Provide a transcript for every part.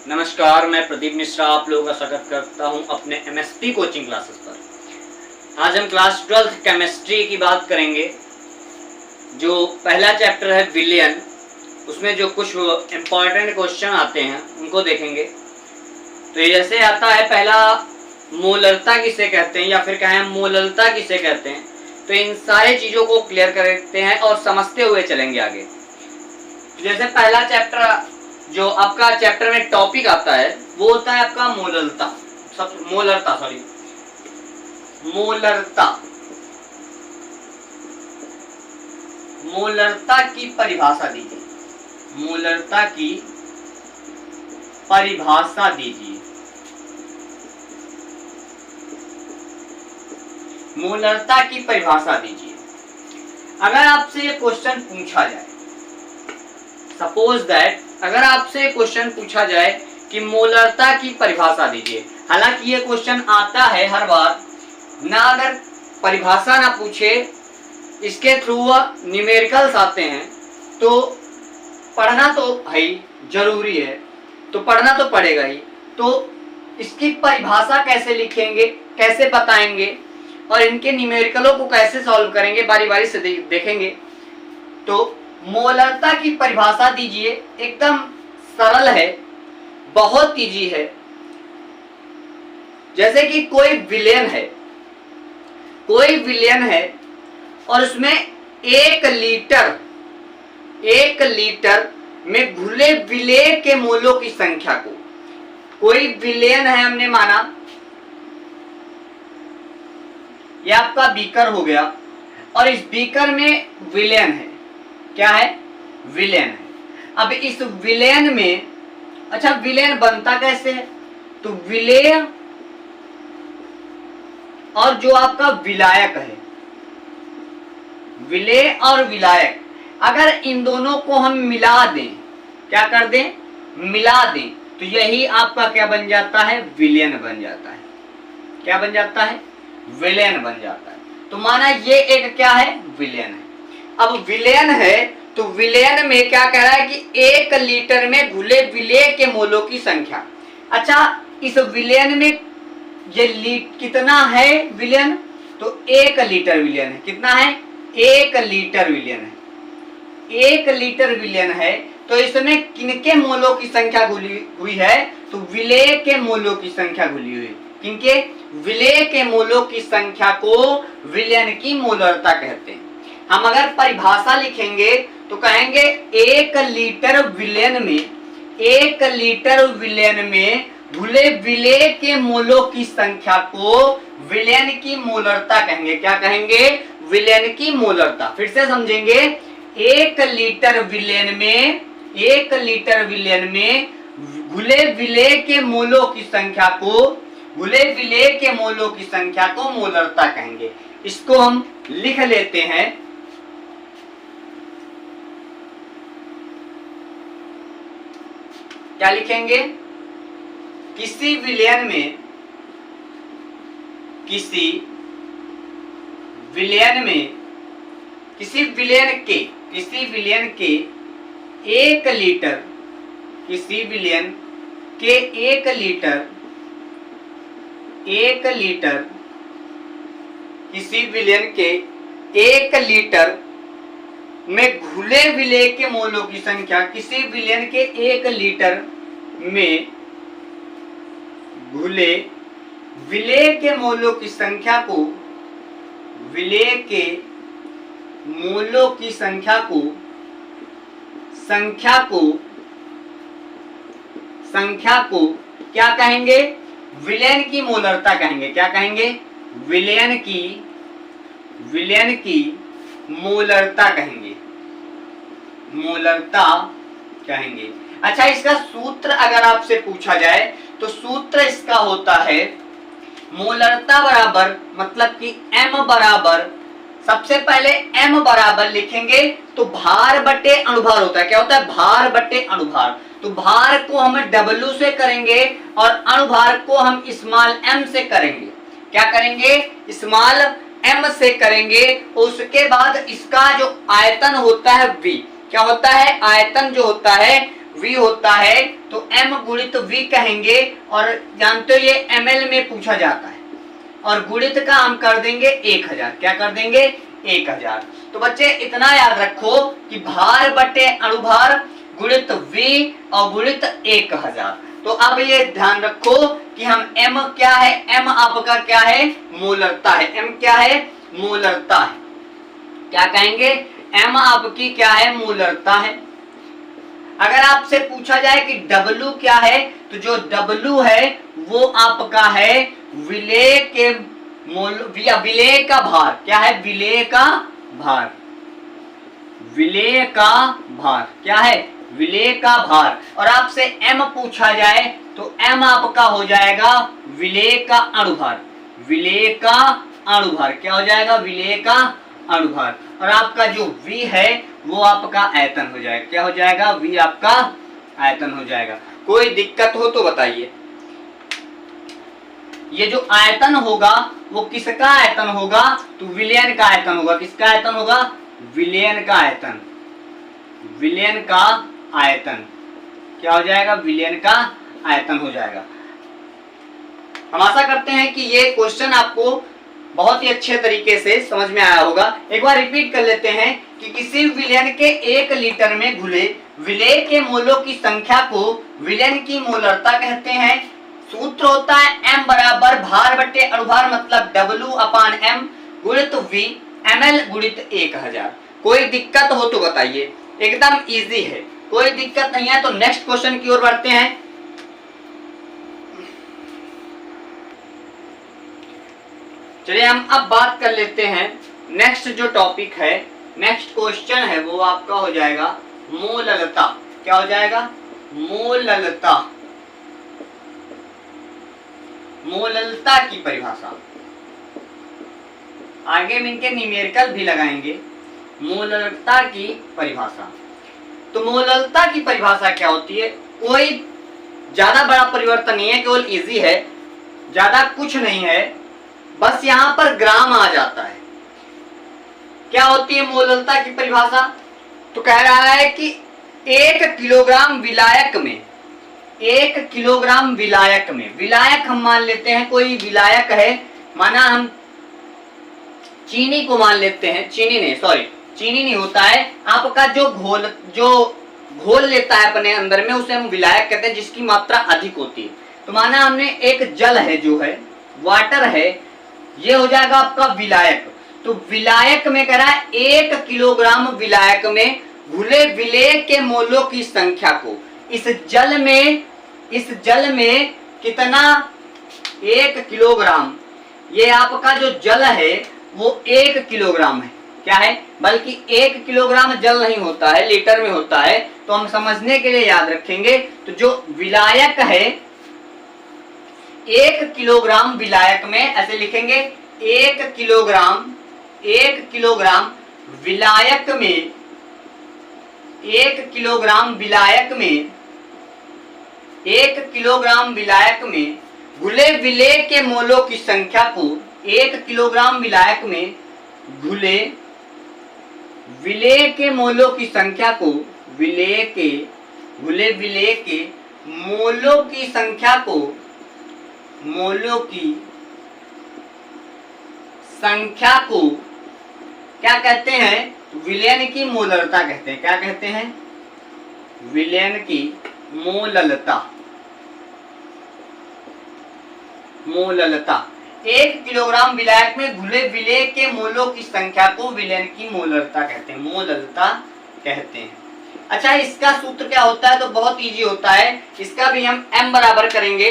नमस्कार, मैं प्रदीप मिश्रा आप लोगों का स्वागत करता हूं अपने एमएसटी कोचिंग क्लासेस पर। आज हम क्लास 12th केमिस्ट्री की बात करेंगे। जो पहला चैप्टर है विलयन, उसमें जो कुछ इम्पॉर्टेंट क्वेश्चन आते हैं उनको देखेंगे। तो ये जैसे आता है पहला, मोलरता किसे कहते हैं या फिर कहें मोललता किसे कहते हैं। तो इन सारे चीज़ों को क्लियर करते हैं और समझते हुए चलेंगे आगे। जैसे पहला चैप्टर जो आपका चैप्टर में टॉपिक आता है वो होता है आपका मोललता। मोलरता की परिभाषा दीजिए। मोलरता की परिभाषा दीजिए। मोलरता की परिभाषा दीजिए। अगर आपसे ये क्वेश्चन पूछा जाए, सपोज दैट अगर आपसे क्वेश्चन पूछा जाए कि मोलरता की परिभाषा दीजिए, हालांकि ये क्वेश्चन आता है हर बार ना, अगर परिभाषा ना पूछे इसके थ्रू न्यूमेरिकल्स आते हैं तो पढ़ना तो भाई जरूरी है, तो पढ़ना तो पड़ेगा ही। तो इसकी परिभाषा कैसे लिखेंगे, कैसे बताएंगे और इनके न्यूमेरिकलों को कैसे सॉल्व करेंगे, बारी बारी से देखेंगे। तो मोलरता की परिभाषा दीजिए, एकदम सरल है, बहुत इजी है। जैसे कि कोई विलयन है और उसमें 1 लीटर में घुले विलेय के मोलों की संख्या को, कोई विलयन है हमने माना, यह आपका बीकर हो गया और इस बीकर में विलयन है। क्या है? विलयन है। अब इस विलयन में, अच्छा विलयन बनता कैसे है? तो विलेय और जो आपका विलायक है, विलेय और विलायक, अगर इन दोनों को हम मिला दें, क्या कर दें? मिला दें, तो यही आपका क्या बन जाता है? विलयन बन जाता है। क्या बन जाता है? विलयन बन जाता है। तो माना ये एक क्या है? विलयन है। अब विलयन है तो विलयन में क्या कह रहा है कि 1 लीटर में घुले विलेय के मोलों की संख्या। अच्छा, इस विलयन में ये कितना है विलयन? तो 1 लीटर विलयन है। कितना है? 1 लीटर विलयन है। 1 लीटर विलयन है तो इसमें किनके मोलों की संख्या घुली हुई है? तो विलेय के मोलों की संख्या घुली हुई है। किनके? विलेय के मोलों की संख्या को विलयन की मोलरता कहते हैं। हम अगर परिभाषा लिखेंगे तो कहेंगे 1 लीटर विलयन में घुले विलेय के मोलों की संख्या को विलयन की मोलरता कहेंगे। क्या कहेंगे? विलयन की मोलरता। फिर से समझेंगे, 1 लीटर विलयन में घुले विलेय के मोलों की संख्या को मोलरता कहेंगे। इसको हम लिख लेते हैं। क्या लिखेंगे? किसी विलयन के 1 लीटर, किसी विलयन के 1 लीटर में घुले विलेय के मोलों की संख्या, किसी विलयन के 1 लीटर में घुले विलेय के मोलों की संख्या को, विलेय के मोलों की संख्या को क्या कहेंगे? विलयन की मोलरता कहेंगे। क्या कहेंगे? विलयन की मोलरता कहेंगे। मोलरता कहेंगे। अच्छा, इसका सूत्र अगर आपसे पूछा जाए तो सूत्र इसका होता है मोलरता बराबर, मतलब कि M बराबर, सबसे पहले M बराबर लिखेंगे तो भार बटे अणुभार होता है। क्या होता है? भार बटे अणुभार। तो भार को हम W से करेंगे और अणुभार को हम स्मॉल m से करेंगे। क्या करेंगे? स्मॉल m से करेंगे। उसके बाद इसका जो आयतन होता है V, क्या होता है? आयतन जो होता है V होता है तो M गुणित V कहेंगे, और जानते हो ये ml में पूछा जाता है, और गुणित का हम कर देंगे 1000। क्या कर देंगे? 1000। तो बच्चे इतना याद रखो कि भार बटे अणुभार गुणित V और गुणित 1000। तो अब ये ध्यान रखो कि हम m क्या है, m आपका क्या है? मोलरता है। m क्या है? मोलरता है। क्या कहेंगे? m आपकी क्या है? मोलरता है। अगर आपसे पूछा जाए कि W क्या है, तो जो W है वो आपका है विलेय के विलेय का भार। क्या है? विलेय का भार। विलेय का भार क्या है? विलेय का भार। और आपसे m पूछा जाए तो m आपका हो जाएगा विलेय का अणुभार। विलेय का अणुभार क्या हो जाएगा? विलेय का अणुभार। और आपका जो V है वो आपका आयतन हो जाएगा। क्या हो जाएगा? V आपका आयतन हो जाएगा। कोई दिक्कत हो तो बताइए। ये जो आयतन होगा वो किसका आयतन होगा? तो विलयन का आयतन होगा। किसका आयतन होगा? विलयन का आयतन। विलयन का आयतन क्या हो जाएगा? विलयन का आयतन हो जाएगा। हम आशा करते हैं कि ये क्वेश्चन आपको बहुत ही अच्छे तरीके से समझ में आया होगा। एक बार रिपीट कर लेते हैं कि किसी विलयन के 1 लीटर में घुले विलेय के मोलों की संख्या को विलयन की मोलरता कहते हैं। सूत्र होता है m बराबर भार बटे अणुभार मतलब W/m गुणित V ml गुणित 1000। कोई दिक्कत हो तो बताइए, एकदम इजी है, कोई दिक्कत नहीं है। तो नेक्स्ट क्वेश्चन की ओर बढ़ते हैं। चलिए हम अब बात कर लेते हैं नेक्स्ट जो टॉपिक है, नेक्स्ट क्वेश्चन है वो आपका हो जाएगा मोललता। क्या हो जाएगा? मोललता। मोललता की परिभाषा आगे में इनके न्यूमेरिकल भी लगाएंगे। मोललता की परिभाषा, तो मोललता की परिभाषा क्या होती है? कोई ज्यादा बड़ा परिवर्तन नहीं है, केवल इजी है, ज्यादा कुछ नहीं है, बस यहां पर ग्राम आ जाता है। क्या होती है मोललता की परिभाषा? तो कह रहा है कि 1 किलोग्राम विलायक में, 1 किलोग्राम विलायक में, विलायक हम मान लेते हैं कोई विलायक है, माना हम चीनी को मान लेते हैं, चीनी नहीं, सॉरी चीनी नहीं होता है, आपका जो घोल लेता है अपने अंदर में उसे हम विलायक कहते हैं, जिसकी मात्रा अधिक होती है। तो माना हमने एक जल है जो है वाटर है, ये हो जाएगा आपका विलायक। तो विलायक में कह रहा है 1 किलोग्राम विलायक में घुले विलेय के मोलों की संख्या को, इस जल में कितना? 1 किलोग्राम। ये आपका जो जल है वो 1 किलोग्राम है। क्या है? बल्कि 1 किलोग्राम जल नहीं होता है, लीटर में होता है। तो हम समझने के लिए याद रखेंगे, तो जो विलायक है 1 किलोग्राम विलायक में ऐसे लिखेंगे 1 किलोग्राम विलायक में, 1 किलोग्राम विलायक में, 1 किलोग्राम विलायक में घुले विलेय के मोलों की संख्या को, 1 किलोग्राम विलायक में घुले विलेय के मोलों की संख्या को, घुले विलेय के मोलों की संख्या को, मोलों की संख्या को क्या कहते हैं? विलयन की मोलरता कहते हैं। क्या कहते हैं? विलयन की मोललता। मोललता 1 किलोग्राम विलायक में घुले विलेय के मोलों की संख्या को विलयन की मोलरता कहते हैं, मोललता कहते हैं। अच्छा, इसका सूत्र क्या होता है? तो बहुत इजी होता है, इसका भी हम m बराबर करेंगे।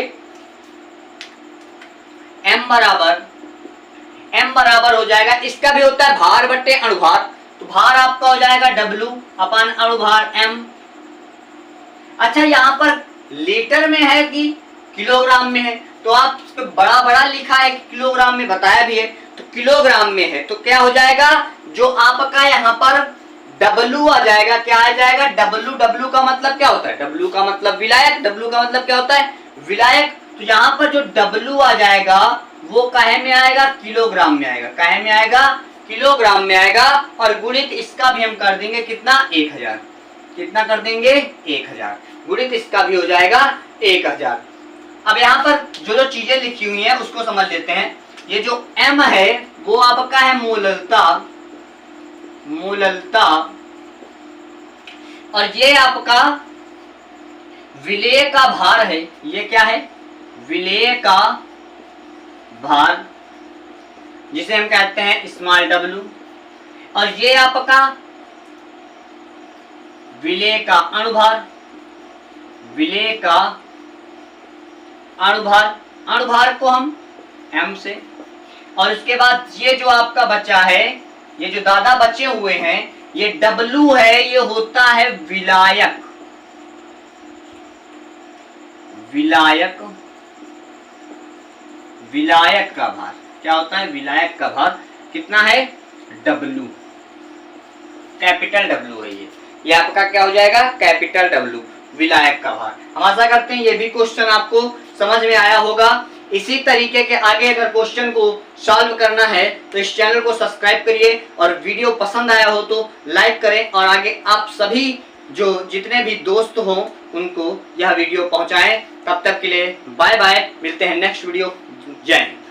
m बराबर हो जाएगा, इसका भी होता है भार बटे अणुभार। तो भार आपका हो जाएगा W अपन अणुभार m। अच्छा, यहाँ पर लीटर में है कि किलोग्राम में है? तो आप इस पे बड़ा बड़ा लिखा है, किलोग्राम में बताया भी है, तो किलोग्राम में है। तो क्या हो जाएगा? जो आपका यहाँ पर W आ जाएगा, क्या आ जाएगा? W का मतलब क्या होता है? W का मतलब विलायक, W का मतलब क्या होता है? विलायक। तो यहाँ पर जो W आ जाएगा वो काहे में आएगा? किलोग्राम में आएगा। काहे में आएगा? किलोग्राम में आएगा। और गुणित इसका भी हम कर देंगे कितना? 1000। कितना कर देंगे 1000, गुणित इसका भी हो जाएगा 1000। अब यहाँ पर जो जो चीजें लिखी हुई हैं उसको समझ लेते हैं। ये जो m है वो आपका है मूललता, और ये आपका विलेय का भार है। ये क्या है? विलेय का भार, जिसे हम कहते हैं स्मॉल w। और ये आपका विलेय का अणुभार, विलेय का अणुभार, अणुभार को हम m से, और इसके बाद ये जो आपका बचा है, ये जो दादा बचे हुए हैं, ये W है, ये होता है विलायक, विलायक, विलायक का भार। क्या होता है? विलायक का भार कितना है? W, कैपिटल W है ये आपका क्या हो जाएगा? कैपिटल W, विलायक का भार। हम आशा करते हैं ये भी क्वेश्चन आपको समझ में आया होगा। इसी तरीके के आगे अगर क्वेश्चन को सॉल्व करना है तो इस चैनल को सब्सक्राइब करिए, और वीडियो पसंद आया हो तो लाइक करें, और आगे आप सभी जो जितने भी दोस्त हों उनको यह वीडियो पहुंचाएं। तब तक के लिए बाय बाय, मिलते हैं नेक्स्ट वीडियो। जय हिंद।